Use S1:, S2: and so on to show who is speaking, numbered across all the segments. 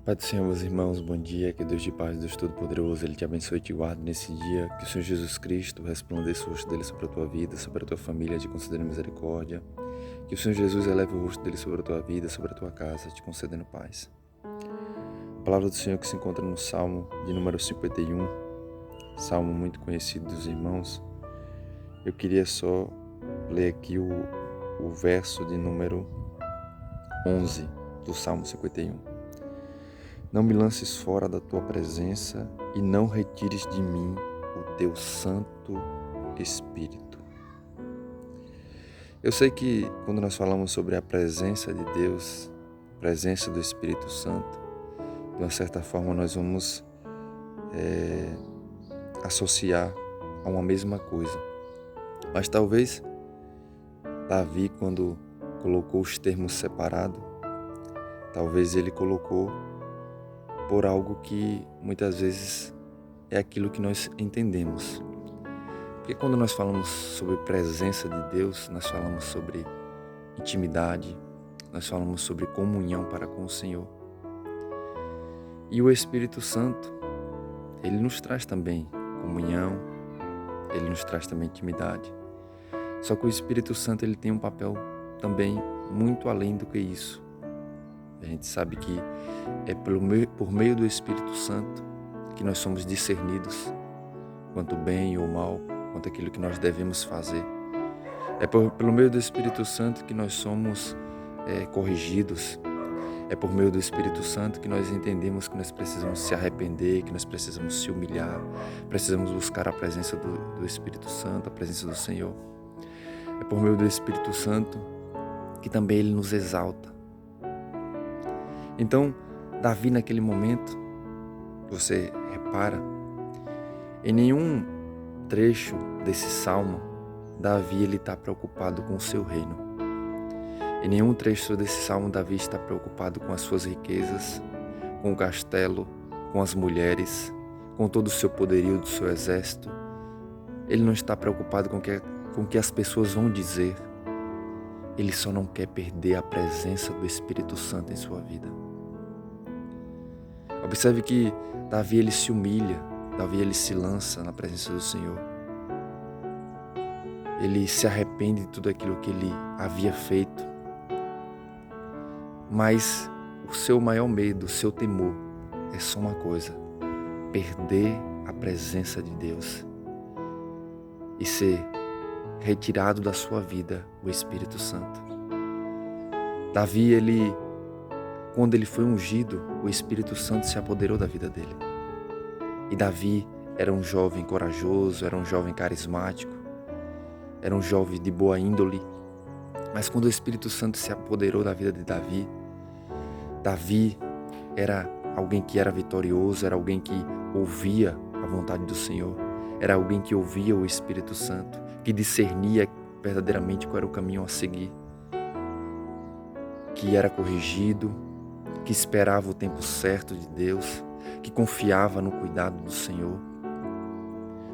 S1: Pai do Senhor, meus irmãos, bom dia, que Deus de paz, Deus Todo-Poderoso, Ele te abençoe e te guarde nesse dia, que o Senhor Jesus Cristo resplandeça o rosto dele sobre a tua vida, sobre a tua família, te concedendo misericórdia, que o Senhor Jesus eleve o rosto dele sobre a tua vida, sobre a tua casa, te concedendo paz. A palavra do Senhor que se encontra no Salmo de número 51, Salmo muito conhecido dos irmãos. Eu queria só ler aqui o verso de número 11 do Salmo 51. Não me lances fora da tua presença e não retires de mim o teu Santo Espírito. Eu sei que quando nós falamos sobre a presença de Deus, a presença do Espírito Santo, de uma certa forma nós vamos associar a uma mesma coisa. Mas talvez Davi, quando colocou os termos separados, talvez ele colocou por algo que muitas vezes é aquilo que nós entendemos. Porque quando nós falamos sobre presença de Deus, nós falamos sobre intimidade, nós falamos sobre comunhão para com o Senhor. E o Espírito Santo, ele nos traz também comunhão, ele nos traz também intimidade. Só que o Espírito Santo, ele tem um papel também muito além do que isso. A gente sabe que é por meio do Espírito Santo que nós somos discernidos quanto bem ou mal, quanto aquilo que nós devemos fazer. É pelo meio do Espírito Santo que nós somos corrigidos. É por meio do Espírito Santo que nós entendemos que nós precisamos se arrepender, que nós precisamos se humilhar, precisamos buscar a presença do Espírito Santo, a presença do Senhor. É por meio do Espírito Santo que também Ele nos exalta. Então, Davi naquele momento, você repara, em nenhum trecho desse salmo, Davi está preocupado com o seu reino. Em nenhum trecho desse salmo, Davi está preocupado com as suas riquezas, com o castelo, com as mulheres, com todo o seu poderio do seu exército. Ele não está preocupado com o que as pessoas vão dizer. Ele só não quer perder a presença do Espírito Santo em sua vida. Observe que Davi ele se humilha, Davi ele se lança na presença do Senhor. Ele se arrepende de tudo aquilo que ele havia feito. Mas o seu maior medo, o seu temor é só uma coisa: perder a presença de Deus e ser retirado da sua vida o Espírito Santo. Davi, quando ele foi ungido, o Espírito Santo se apoderou da vida dele. E Davi era um jovem corajoso, era um jovem carismático, era um jovem de boa índole. Mas quando o Espírito Santo se apoderou da vida de Davi, Davi era alguém que era vitorioso, era alguém que ouvia a vontade do Senhor, era alguém que ouvia o Espírito Santo, que discernia verdadeiramente qual era o caminho a seguir, que era corrigido, que esperava o tempo certo de Deus, que confiava no cuidado do Senhor.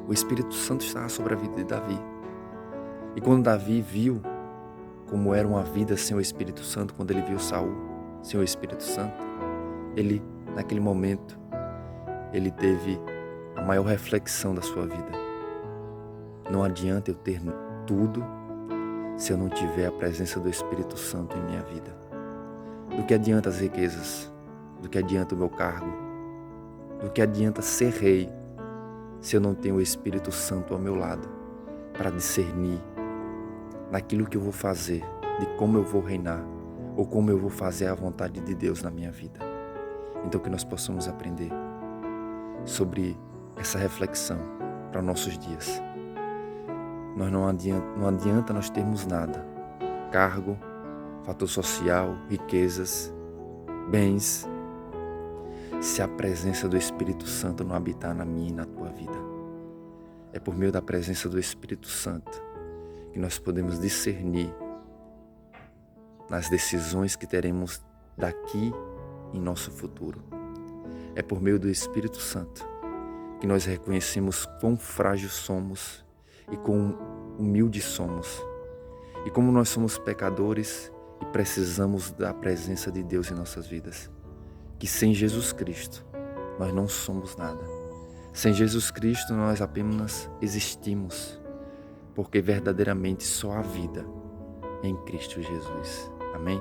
S1: O Espírito Santo estava sobre a vida de Davi. E quando Davi viu como era uma vida sem o Espírito Santo, quando ele viu Saul sem o Espírito Santo, ele, naquele momento, ele teve a maior reflexão da sua vida. Não adianta eu ter tudo se eu não tiver a presença do Espírito Santo em minha vida. Do que adianta as riquezas? Do que adianta o meu cargo? Do que adianta ser rei se eu não tenho o Espírito Santo ao meu lado para discernir naquilo que eu vou fazer, de como eu vou reinar ou como eu vou fazer a vontade de Deus na minha vida? Então que nós possamos aprender sobre essa reflexão para nossos dias. Não adianta nós termos nada, cargo, fator social, riquezas, bens, se a presença do Espírito Santo não habitar na minha e na tua vida. É por meio da presença do Espírito Santo que nós podemos discernir nas decisões que teremos daqui em nosso futuro. É por meio do Espírito Santo que nós reconhecemos quão frágeis somos e quão humildes somos, e como nós somos pecadores e precisamos da presença de Deus em nossas vidas. que sem Jesus Cristo nós não somos nada. Sem Jesus Cristo nós apenas existimos, porque verdadeiramente só há vida em Cristo Jesus. Amém?